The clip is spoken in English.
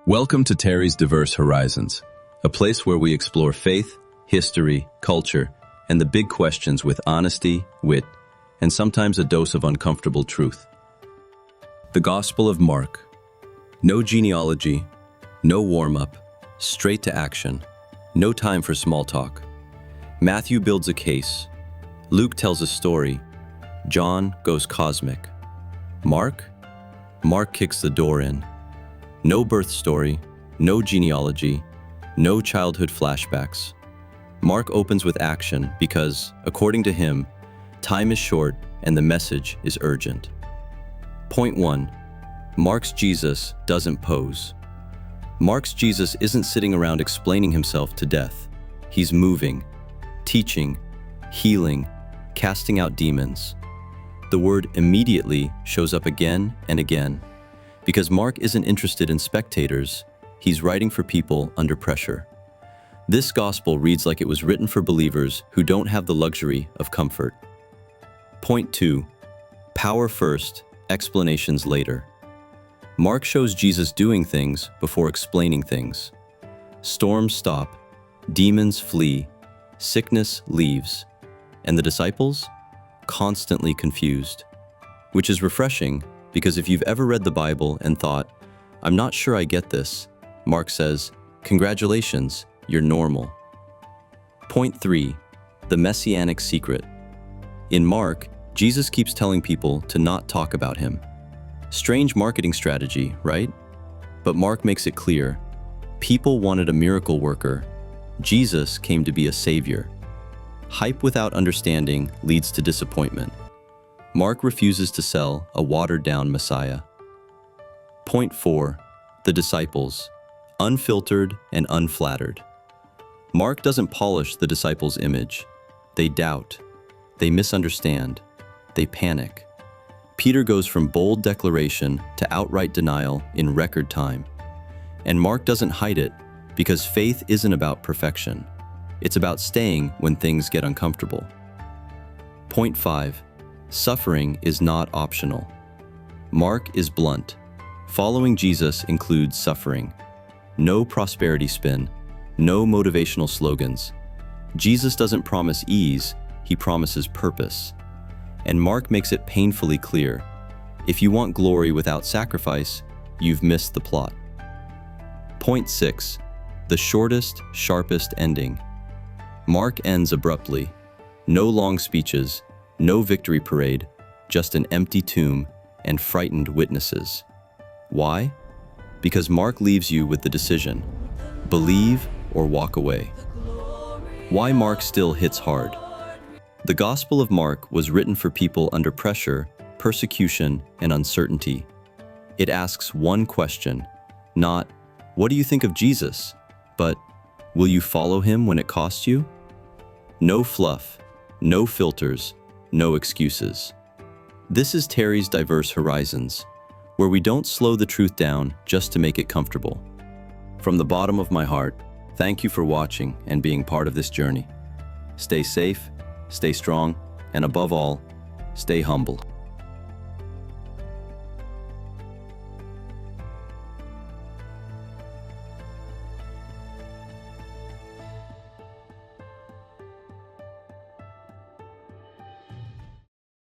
Welcome to Terry's Diverse Horizons, a place where we explore faith, history, culture, and the big questions with honesty, wit, and sometimes a dose of uncomfortable truth. The Gospel of Mark. No genealogy, no warm-up, straight to action, no time for small talk. Matthew builds a case, Luke tells a story, John goes cosmic. Mark kicks the door in. No birth story, no genealogy, no childhood flashbacks. Mark opens with action because, according to him, time is short and the message is urgent. Point 1. Mark's Jesus doesn't pose. Mark's Jesus isn't sitting around explaining himself to death. He's moving, teaching, healing, casting out demons. The word immediately shows up again and again. Because Mark isn't interested in spectators, he's writing for people under pressure. This gospel reads like it was written for believers who don't have the luxury of comfort. Point 2. Power first, explanations later. Mark shows Jesus doing things before explaining things. Storms stop, demons flee, sickness leaves, and the disciples? Constantly confused. Which is refreshing, because if you've ever read the Bible and thought, I'm not sure I get this, Mark says, congratulations, you're normal. Point 3. The Messianic Secret. In Mark, Jesus keeps telling people to not talk about him. Strange marketing strategy, right? But Mark makes it clear. People wanted a miracle worker. Jesus came to be a savior. Hype without understanding leads to disappointment. Mark refuses to sell a watered-down Messiah. Point 4. The disciples. Unfiltered and unflattered. Mark doesn't polish the disciples' image. They doubt. They misunderstand. They panic. Peter goes from bold declaration to outright denial in record time. And Mark doesn't hide it because faith isn't about perfection. It's about staying when things get uncomfortable. Point 5. Suffering is not optional. Mark is blunt. Following Jesus includes suffering. No prosperity spin, no motivational slogans. Jesus doesn't promise ease, he promises purpose. And Mark makes it painfully clear. If you want glory without sacrifice, you've missed the plot. Point 6. The shortest, sharpest ending. Mark ends abruptly. No long speeches, no victory parade, just an empty tomb and frightened witnesses. Why? Because Mark leaves you with the decision: believe or walk away. Why Mark still hits hard? The Gospel of Mark was written for people under pressure, persecution, and uncertainty. It asks one question, not, what do you think of Jesus? But, will you follow him when it costs you? No fluff, no filters, no excuses. This is Terry's Diverse Horizons, where we don't slow the truth down just to make it comfortable. From the bottom of my heart, thank you for watching and being part of this journey. Stay safe, stay strong, and above all, stay humble.